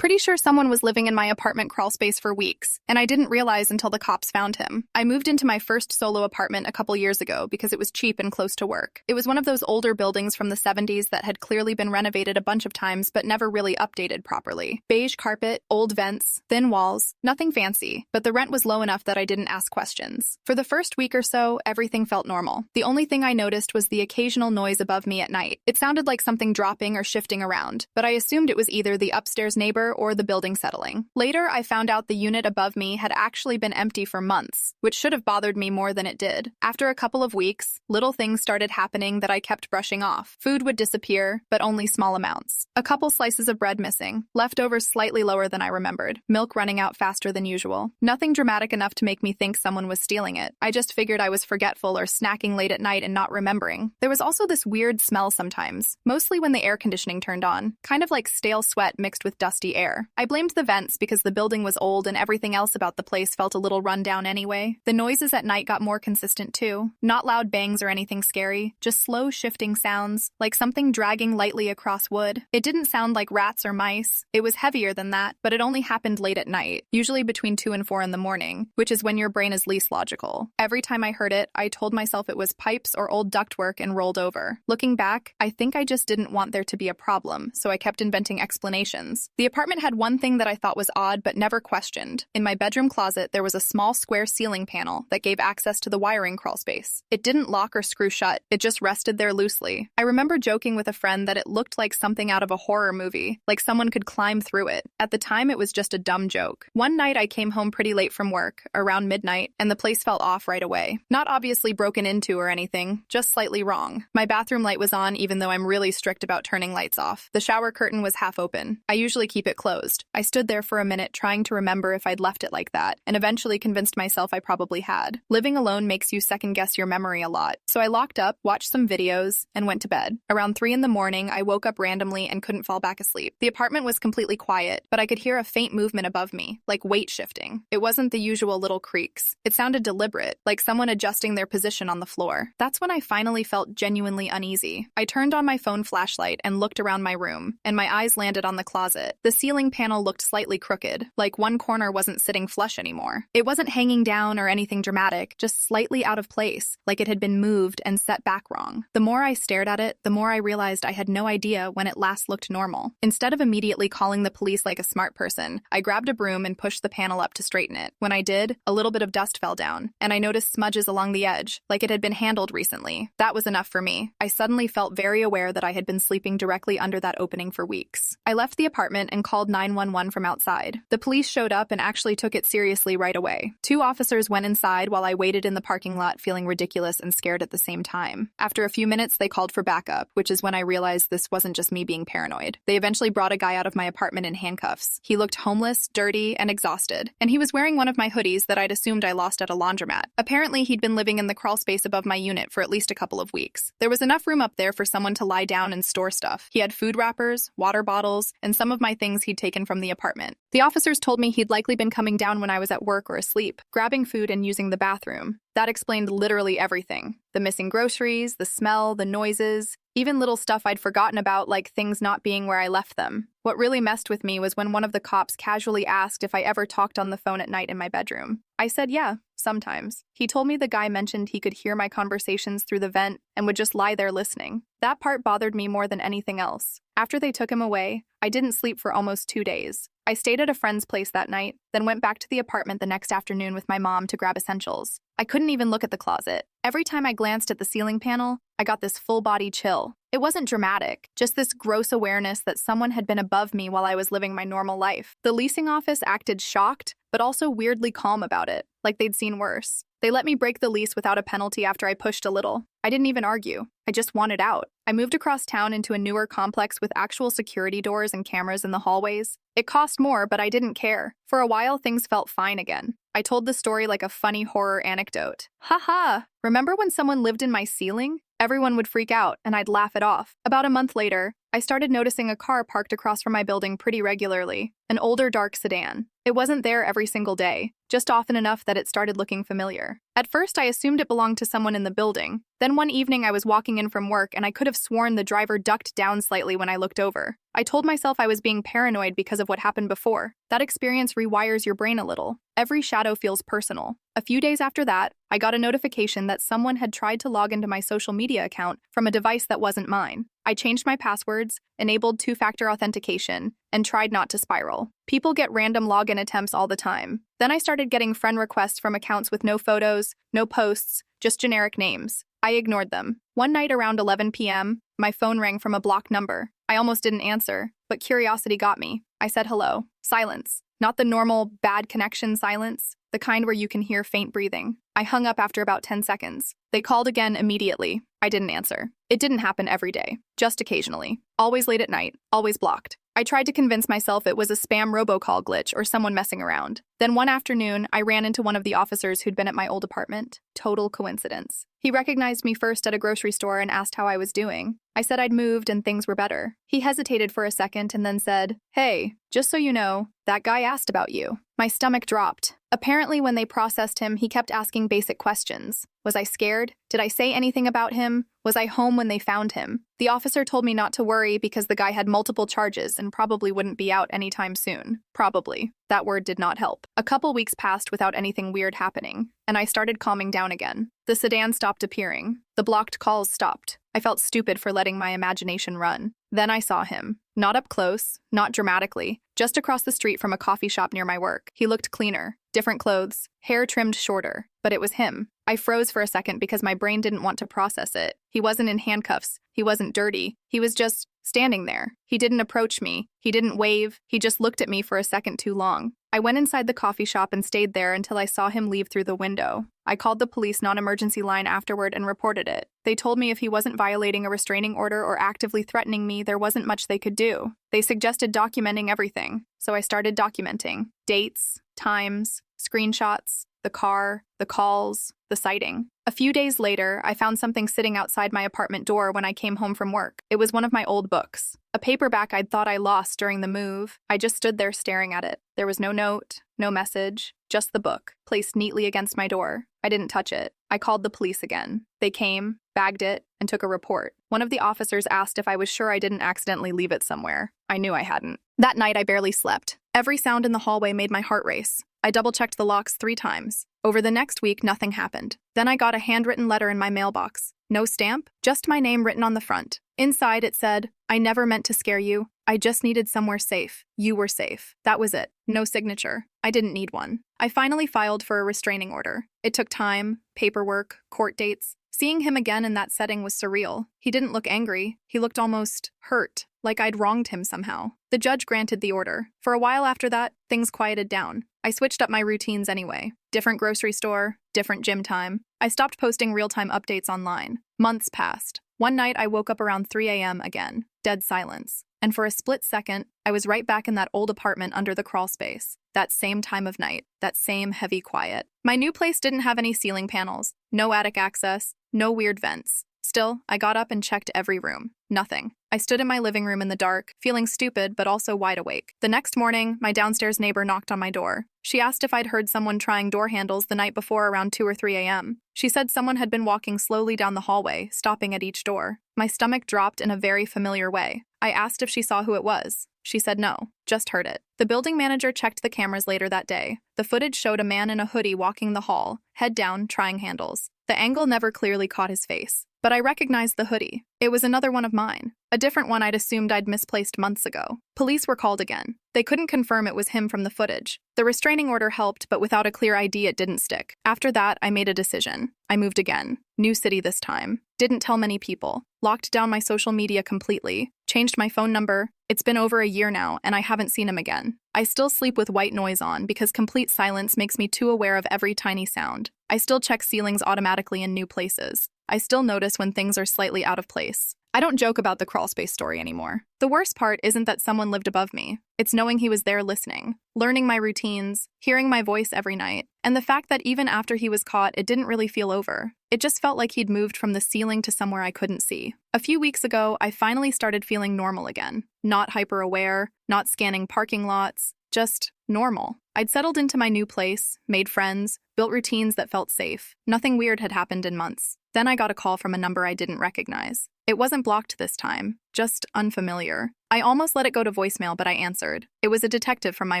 Pretty sure someone was living in my apartment crawl space for weeks, and I didn't realize until the cops found him. I moved into my first solo apartment a couple years ago because it was cheap and close to work. It was one of those older buildings from the 70s that had clearly been renovated a bunch of times but never really updated properly. Beige carpet, old vents, thin walls, nothing fancy, but the rent was low enough that I didn't ask questions. For the first week or so, everything felt normal. The only thing I noticed was the occasional noise above me at night. It sounded like something dropping or shifting around, but I assumed it was either the upstairs neighbor or the building settling. Later, I found out the unit above me had actually been empty for months, which should have bothered me more than it did. After a couple of weeks, little things started happening that I kept brushing off. Food would disappear, but only small amounts. A couple slices of bread missing, leftovers slightly lower than I remembered, milk running out faster than usual. Nothing dramatic enough to make me think someone was stealing it. I just figured I was forgetful or snacking late at night and not remembering. There was also this weird smell sometimes, mostly when the air conditioning turned on, kind of like stale sweat mixed with dusty air. I blamed the vents because the building was old and everything else about the place felt a little run down anyway. The noises at night got more consistent too. Not loud bangs or anything scary, just slow shifting sounds, like something dragging lightly across wood. It didn't sound like rats or mice. It was heavier than that, but it only happened late at night, usually between 2 and 4 in the morning, which is when your brain is least logical. Every time I heard it, I told myself it was pipes or old ductwork and rolled over. Looking back, I think I just didn't want there to be a problem, so I kept inventing explanations. The apartment had one thing that I thought was odd but never questioned. In my bedroom closet, there was a small square ceiling panel that gave access to the wiring crawl space. It didn't lock or screw shut, it just rested there loosely. I remember joking with a friend that it looked like something out of a horror movie, like someone could climb through it. At the time, it was just a dumb joke. One night, I came home pretty late from work, around midnight, and the place felt off right away. Not obviously broken into or anything, just slightly wrong. My bathroom light was on even though I'm really strict about turning lights off. The shower curtain was half open. I usually keep it closed. I stood there for a minute trying to remember if I'd left it like that, and eventually convinced myself I probably had. Living alone makes you second-guess your memory a lot, so I locked up, watched some videos, and went to bed. Around 3 in the morning, I woke up randomly and couldn't fall back asleep. The apartment was completely quiet, but I could hear a faint movement above me, like weight shifting. It wasn't the usual little creaks. It sounded deliberate, like someone adjusting their position on the floor. That's when I finally felt genuinely uneasy. I turned on my phone flashlight and looked around my room, and my eyes landed on the closet. The ceiling panel looked slightly crooked, like one corner wasn't sitting flush anymore. It wasn't hanging down or anything dramatic, just slightly out of place, like it had been moved and set back wrong. The more I stared at it, the more I realized I had no idea when it last looked normal. Instead of immediately calling the police like a smart person, I grabbed a broom and pushed the panel up to straighten it. When I did, a little bit of dust fell down, and I noticed smudges along the edge, like it had been handled recently. That was enough for me. I suddenly felt very aware that I had been sleeping directly under that opening for weeks. I left the apartment and called 911 from outside. The police showed up and actually took it seriously right away. 2 officers went inside while I waited in the parking lot feeling ridiculous and scared at the same time. After a few minutes, they called for backup, which is when I realized this wasn't just me being paranoid. They eventually brought a guy out of my apartment in handcuffs. He looked homeless, dirty, and exhausted, and he was wearing one of my hoodies that I'd assumed I lost at a laundromat. Apparently, he'd been living in the crawl space above my unit for at least a couple of weeks. There was enough room up there for someone to lie down and store stuff. He had food wrappers, water bottles, and some of my things he'd taken from the apartment. The officers told me he'd likely been coming down when I was at work or asleep, grabbing food and using the bathroom. That explained literally everything. The missing groceries, the smell, the noises, even little stuff I'd forgotten about, like things not being where I left them. What really messed with me was when one of the cops casually asked if I ever talked on the phone at night in my bedroom. I said yeah, sometimes. He told me the guy mentioned he could hear my conversations through the vent and would just lie there listening. That part bothered me more than anything else. After they took him away, I didn't sleep for almost 2 days. I stayed at a friend's place that night, then went back to the apartment the next afternoon with my mom to grab essentials. I couldn't even look at the closet. Every time I glanced at the ceiling panel, I got this full-body chill. It wasn't dramatic, just this gross awareness that someone had been above me while I was living my normal life. The leasing office acted shocked, but also weirdly calm about it, like they'd seen worse. They let me break the lease without a penalty after I pushed a little. I didn't even argue. I just wanted out. I moved across town into a newer complex with actual security doors and cameras in the hallways. It cost more, but I didn't care. For a while, things felt fine again. I told the story like a funny horror anecdote. Haha! Remember when someone lived in my ceiling? Everyone would freak out, and I'd laugh it off. About a month later, I started noticing a car parked across from my building pretty regularly, an older dark sedan. It wasn't there every single day, just often enough that it started looking familiar. At first, I assumed it belonged to someone in the building. Then one evening I was walking in from work and I could have sworn the driver ducked down slightly when I looked over. I told myself I was being paranoid because of what happened before. That experience rewires your brain a little. Every shadow feels personal. A few days after that, I got a notification that someone had tried to log into my social media account from a device that wasn't mine. I changed my passwords, enabled two-factor authentication, and tried not to spiral. People get random login attempts all the time. Then I started getting friend requests from accounts with no photos, no posts, just generic names. I ignored them. One night around 11 p.m., my phone rang from a blocked number. I almost didn't answer, but curiosity got me. I said hello. Silence. Not the normal bad connection silence, the kind where you can hear faint breathing. I hung up after about 10 seconds. They called again immediately. I didn't answer. It didn't happen every day, just occasionally. Always late at night, always blocked. I tried to convince myself it was a spam robocall glitch or someone messing around. Then one afternoon, I ran into one of the officers who'd been at my old apartment. Total coincidence. He recognized me first at a grocery store and asked how I was doing. I said I'd moved and things were better. He hesitated for a second and then said, "Hey, just so you know, that guy asked about you." My stomach dropped. Apparently, when they processed him, he kept asking basic questions. Was I scared? Did I say anything about him? Was I home when they found him? The officer told me not to worry because the guy had multiple charges and probably wouldn't be out anytime soon. Probably. That word did not help. A couple weeks passed without anything weird happening, and I started calming down again. The sedan stopped appearing. The blocked calls stopped. I felt stupid for letting my imagination run. Then I saw him. Not up close, not dramatically, just across the street from a coffee shop near my work. He looked cleaner, different clothes, hair trimmed shorter, but it was him. I froze for a second because my brain didn't want to process it. He wasn't in handcuffs. He wasn't dirty. He was just standing there. He didn't approach me. He didn't wave. He just looked at me for a second too long. I went inside the coffee shop and stayed there until I saw him leave through the window. I called the police non-emergency line afterward and reported it. They told me if he wasn't violating a restraining order or actively threatening me, there wasn't much they could do. They suggested documenting everything, so I started documenting. Dates, times, screenshots, the car, the calls, the sighting. A few days later, I found something sitting outside my apartment door when I came home from work. It was one of my old books. A paperback I'd thought I lost during the move. I just stood there staring at it. There was no note, no message, just the book, placed neatly against my door. I didn't touch it. I called the police again. They came, bagged it, and took a report. One of the officers asked if I was sure I didn't accidentally leave it somewhere. I knew I hadn't. That night, I barely slept. Every sound in the hallway made my heart race. I double-checked the locks 3 times. Over the next week, nothing happened. Then I got a handwritten letter in my mailbox. No stamp, just my name written on the front. Inside, it said, "I never meant to scare you. I just needed somewhere safe. You were safe." That was it. No signature. I didn't need one. I finally filed for a restraining order. It took time, paperwork, court dates. Seeing him again in that setting was surreal. He didn't look angry. He looked almost hurt, like I'd wronged him somehow. The judge granted the order. For a while after that, things quieted down. I switched up my routines anyway. Different grocery store, different gym time. I stopped posting real-time updates online. Months passed. One night, I woke up around 3 a.m. again. Dead silence. And for a split second, I was right back in that old apartment under the crawl space. That same time of night. That same heavy quiet. My new place didn't have any ceiling panels. No attic access. No weird vents. Still, I got up and checked every room. Nothing. I stood in my living room in the dark, feeling stupid but also wide awake. The next morning, my downstairs neighbor knocked on my door. She asked if I'd heard someone trying door handles the night before around 2 or 3 a.m. She said someone had been walking slowly down the hallway, stopping at each door. My stomach dropped in a very familiar way. I asked if she saw who it was. She said no, just heard it. The building manager checked the cameras later that day. The footage showed a man in a hoodie walking the hall, head down, trying handles. The angle never clearly caught his face, but I recognized the hoodie. It was another one of mine, a different one I'd assumed I'd misplaced months ago. Police were called again. They couldn't confirm it was him from the footage. The restraining order helped, but without a clear ID, it didn't stick. After that, I made a decision. I moved again. New city this time. Didn't tell many people. Locked down my social media completely. Changed my phone number. It's been over a year now, and I haven't seen him again. I still sleep with white noise on because complete silence makes me too aware of every tiny sound. I still check ceilings automatically in new places. I still notice when things are slightly out of place. I don't joke about the crawlspace story anymore. The worst part isn't that someone lived above me. It's knowing he was there listening, learning my routines, hearing my voice every night, and the fact that even after he was caught, it didn't really feel over. It just felt like he'd moved from the ceiling to somewhere I couldn't see. A few weeks ago, I finally started feeling normal again. Not hyper-aware, not scanning parking lots, just normal. I'd settled into my new place, made friends, built routines that felt safe. Nothing weird had happened in months. Then I got a call from a number I didn't recognize. It wasn't blocked this time, just unfamiliar. I almost let it go to voicemail, but I answered. It was a detective from my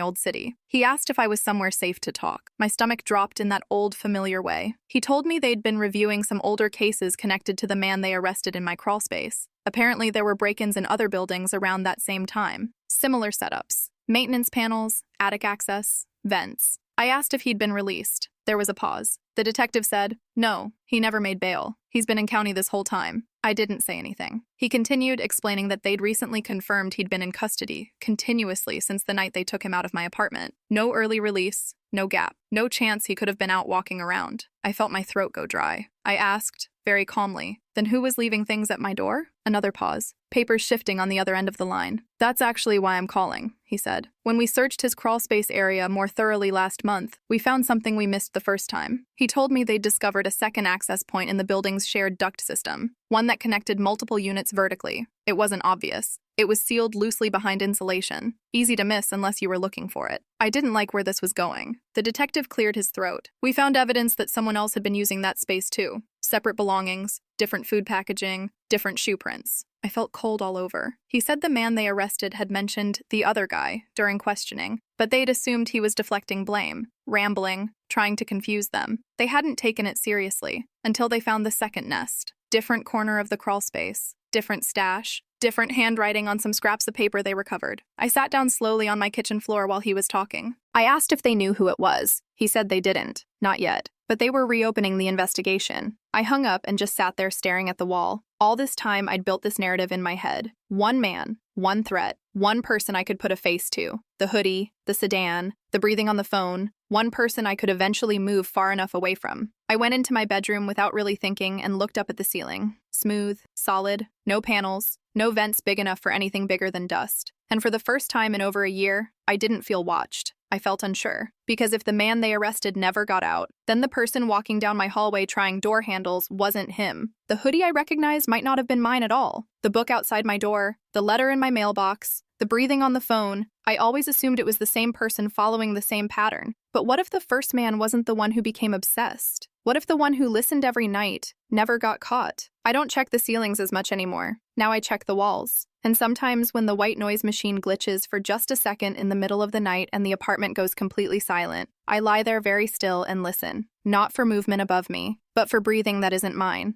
old city. He asked if I was somewhere safe to talk. My stomach dropped in that old, familiar way. He told me they'd been reviewing some older cases connected to the man they arrested in my crawlspace. Apparently, there were break-ins in other buildings around that same time. Similar setups. Maintenance panels, attic access, vents. I asked if he'd been released. There was a pause. The detective said, "No, he never made bail. He's been in county this whole time." I didn't say anything. He continued, explaining that they'd recently confirmed he'd been in custody, continuously since the night they took him out of my apartment. No early release, no gap, no chance he could have been out walking around. I felt my throat go dry. I asked, very calmly, "Then who was leaving things at my door?" Another pause. Papers shifting on the other end of the line. "That's actually why I'm calling," he said. "When we searched his crawlspace area more thoroughly last month, we found something we missed the first time." He told me they'd discovered a second access point in the building's shared duct system, one that connected multiple units vertically. It wasn't obvious. It was sealed loosely behind insulation, easy to miss unless you were looking for it. I didn't like where this was going. The detective cleared his throat. "We found evidence that someone else had been using that space too. Separate belongings, different food packaging, different shoe prints." I felt cold all over. He said the man they arrested had mentioned the other guy during questioning, but they'd assumed he was deflecting blame, rambling, trying to confuse them. They hadn't taken it seriously until they found the second nest. Different corner of the crawlspace, different stash, different handwriting on some scraps of paper they recovered. I sat down slowly on my kitchen floor while he was talking. I asked if they knew who it was. He said they didn't, not yet, but they were reopening the investigation. I hung up and just sat there staring at the wall. All this time, I'd built this narrative in my head. One man, one threat, one person I could put a face to. The hoodie, the sedan, the breathing on the phone. One person I could eventually move far enough away from. I went into my bedroom without really thinking and looked up at the ceiling. Smooth, solid, no panels, no vents big enough for anything bigger than dust. And for the first time in over a year, I didn't feel watched. I felt unsure. Because if the man they arrested never got out, then the person walking down my hallway trying door handles wasn't him. The hoodie I recognized might not have been mine at all. The book outside my door, the letter in my mailbox, the breathing on the phone, I always assumed it was the same person following the same pattern. But what if the first man wasn't the one who became obsessed? What if the one who listened every night never got caught? I don't check the ceilings as much anymore. Now I check the walls. And sometimes when the white noise machine glitches for just a second in the middle of the night and the apartment goes completely silent, I lie there very still and listen. Not for movement above me, but for breathing that isn't mine.